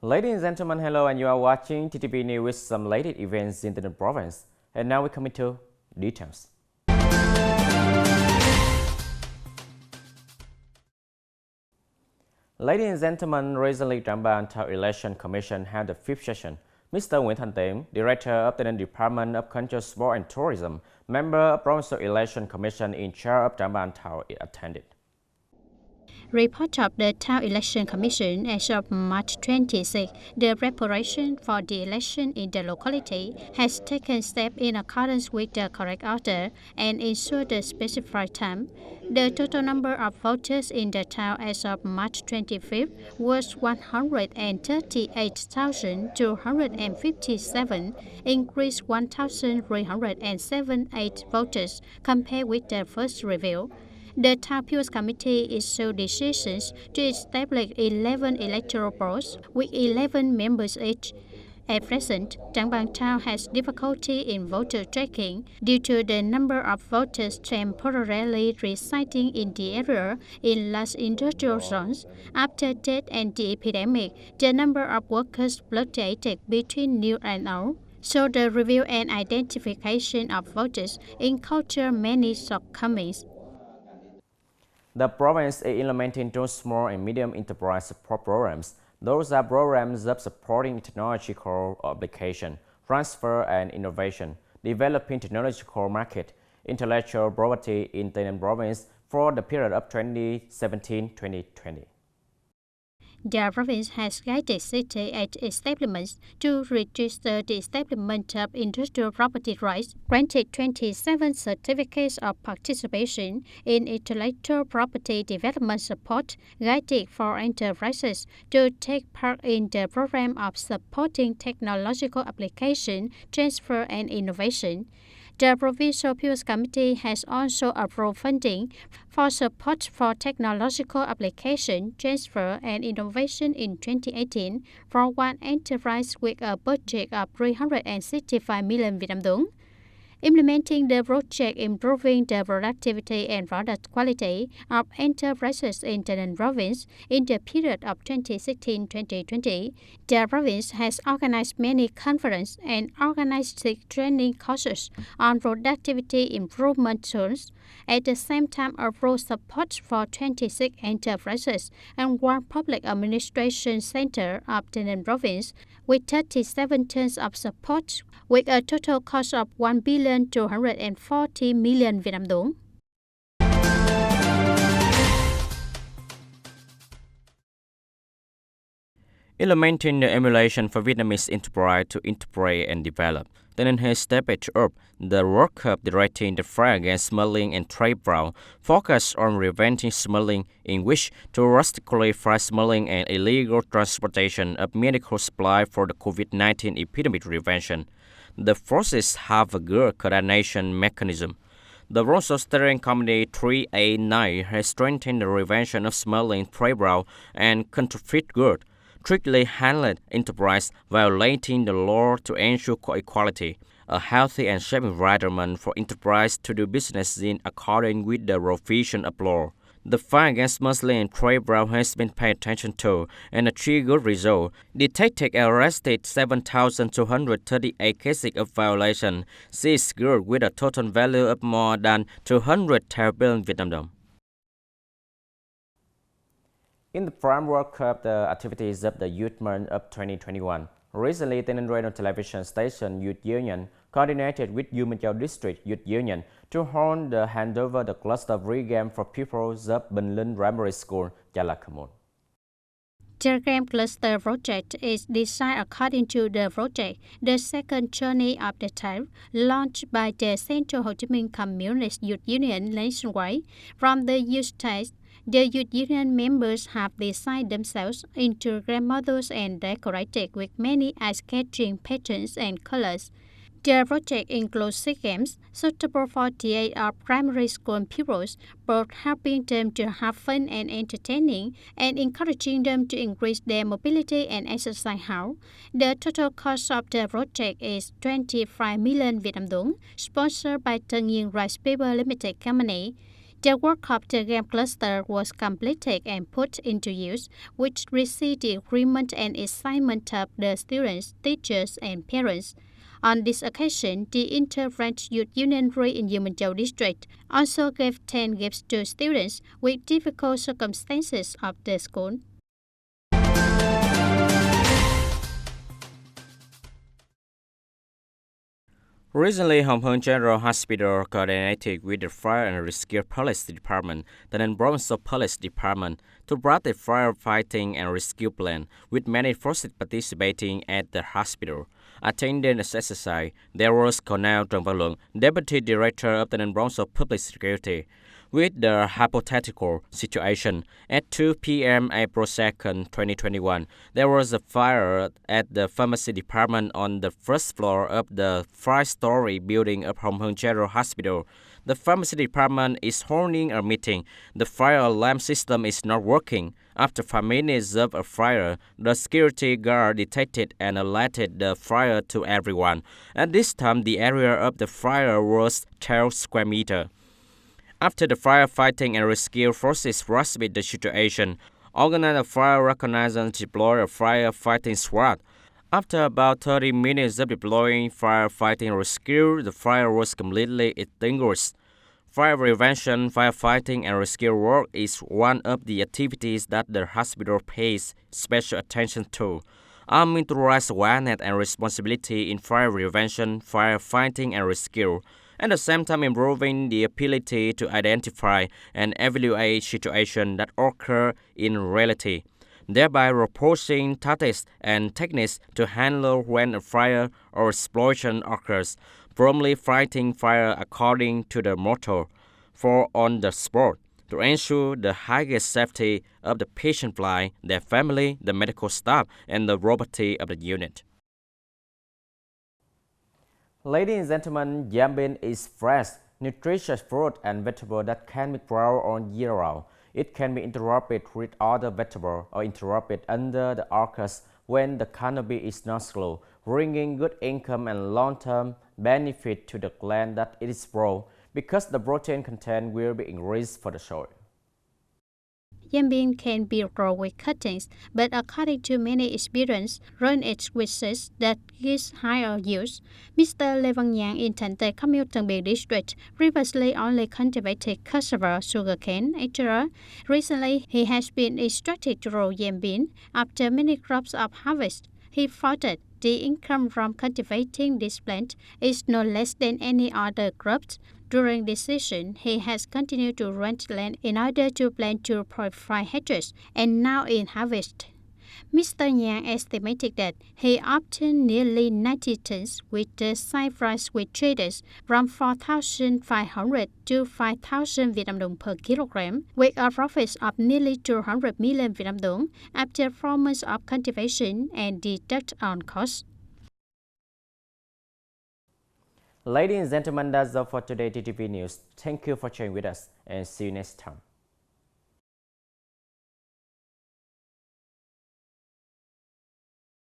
Ladies and gentlemen, hello, and you are watching TTV News with some latest events in the province. And now we come into details. Ladies and gentlemen, recently Trang Bang Election Commission held the 5th session. Mr. Nguyễn Thanh Tiệm, Director of the Department of Culture, Sport and Tourism, member of Provincial Election Commission in charge of Trang Bang Town, attended. Report of the Town Election Commission as of March 26, the preparation for the election in the locality has taken steps in accordance with the correct order and ensured the specified time. The total number of voters in the town as of March 25 was 138,257, increased 1,378 voters compared with the first review. The Town Appeals Committee issued decisions to establish 11 electoral boards with 11 members each. At present, Trang Bang Town has difficulty in voter tracking due to the number of voters temporarily residing in the area in large industrial zones. After death and the epidemic, the number of workers fluctuated between new and old. So the review and identification of voters encounter many shortcomings. The province is implementing two small and medium enterprise support programs. Those are programs of supporting technological application, transfer and innovation, developing technological market, intellectual property in Tay Ninh province for the period of 2017-2020. The province has guided city establishments to register the establishment of industrial property rights, granted 27 certificates of participation in intellectual property development support, guided for enterprises to take part in the program of supporting technological application, transfer and innovation. The Provincial Appeals Committee has also approved funding for support for technological application, transfer and innovation in 2018 for one enterprise with a budget of 365 million Vietnam dong. Implementing the project improving the productivity and product quality of enterprises in Tay Ninh province in the period of 2016-2020, the province has organized many conferences and organized training courses on productivity improvement tools. At the same time, approved support for 26 enterprises and one public administration center of Tay Ninh province with 37 tons of support with a total cost of 1,240 million Vietnam dong. Implementing the emulation for Vietnamese enterprise to integrate and develop, Tay Ninh has stepped up the work of directing the fight against smuggling and trade fraud, focused on preventing smuggling, in which to drastically fight smuggling and illegal transportation of medical supply for the COVID-19 epidemic prevention. The forces have a good coordination mechanism. The Provincial Steering Committee 3A9 has strengthened the prevention of smuggling, trade fraud, and counterfeit goods, strictly handled enterprise violating the law to ensure equality, a healthy and safe environment for enterprise to do business in accordance with the provision of law. The fight against smuggling and trade fraud has been paid attention to and achieved good results. Detected and arrested 7,238 cases of violation, seized goods with a total value of more than 210 billion Vietnam dong. In the framework of the activities of the Youth Month of 2021, recently Tay Ninh Radio Television Station Youth Union coordinated with U Minh Châu District Youth Union to hold the handover the cluster free game for pupils of Bình Linh Primary School, Gia La Khmer. The game cluster project is designed according to the project, the second journey of the type, launched by the Central Ho Chi Minh Communist Youth Union nationwide. From the youth stage, the youth union members have designed themselves into game models and decorated with many eye-catching patterns and colors. The project includes 6 games suitable for the age of primary school pupils, both helping them to have fun and entertaining and encouraging them to increase their mobility and exercise health. The total cost of the project is 25 million Vietnam dong, sponsored by TayNinhTV Rice Paper Limited Company. The work of the game cluster was completed and put into use, which received the agreement and excitement of the students, teachers, and parents. On this occasion, the Inter-Branch Youth Unionary in Yemenchou District also gave 10 gifts to students with difficult circumstances of the school. Recently, Hồng Kông General Hospital coordinated with the Fire and Rescue Police Department, the Bronx Police Department, to brought a firefighting and rescue plan, with many forces participating at the hospital. Attending the exercise, there was Colonel Trang Bang, Deputy Director of the Bronx Public Security. With the hypothetical situation, at 2 p.m. April 2nd, 2021, there was a fire at the pharmacy department on the first floor of the 5-story building of Hồng Kông General Hospital. The pharmacy department is holding a meeting. The fire alarm system is not working. After 5 minutes of a fire, the security guard detected and alerted the fire to everyone. At this time, the area of the fire was 12 square meters. After the firefighting and rescue forces grasped the situation, organized a fire reconnaissance and deployed a firefighting squad. After about 30 minutes of deploying firefighting and rescue, the fire was completely extinguished. Fire prevention, firefighting, and rescue work is one of the activities that the hospital pays special attention to, aiming to raise awareness and responsibility in fire prevention, firefighting, and rescue, at the same time improving the ability to identify and evaluate situations that occur in reality, thereby proposing tactics and techniques to handle when a fire or explosion occurs, promptly fighting fire according to the motto, for on the spot, to ensure the highest safety of the patient flight, their family, the medical staff, and the property of the unit. Ladies and gentlemen, yam bean is fresh, nutritious fruit and vegetable that can be grown all year round. It can be interrupted with other vegetables or interrupted under the orchards when the canopy is not slow, bringing good income and long-term benefit to the land that it is grown, because the protein content will be increased for the soil. Yam bean can be grown with cuttings, but according to many experienced, run it with seeds that gives higher yields. Mr. Lê Văn Nhàn in Thành Tây, Tân Biên District previously only cultivated cassava, sugarcane, etc. Recently, he has been instructed to grow yam bean. After many crops of harvest, he thought that the income from cultivating this plant is no less than any other crops. During this season, he has continued to rent land in order to plant 2.5 hectares, and now in harvest. Mr. Nhàn estimated that he obtained nearly 90 tons, with the sale price with traders from 4,500 to 5,000 Vietnam dong per kilogram, with a profit of nearly 200 million Vietnam dong after 4 months of cultivation and deduct on costs. Ladies and gentlemen, that's all for today TTV News. Thank you for joining with us and see you next time.